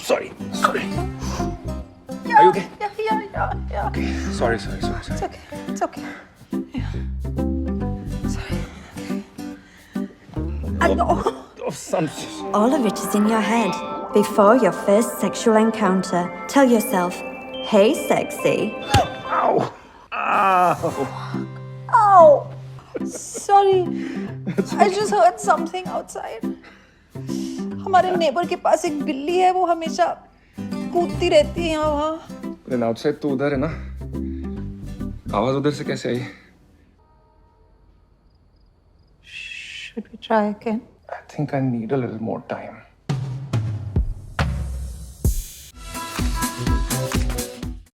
Sorry. Yeah, Are you okay? Yeah. Okay. Sorry. It's okay. Yeah. Sorry. Oh, something. All of it is in your head. Before your first sexual encounter, tell yourself, hey, sexy. Ow. Ow! Sorry. I just heard something outside. हमारे neighbour के पास एक बिल्ली है, वो हमेशा कूदती रहती है यहाँ वहाँ. Then outside तू उधर है ना? आवाज उधर से कैसे आई? Should we try again? I think I need a little more time.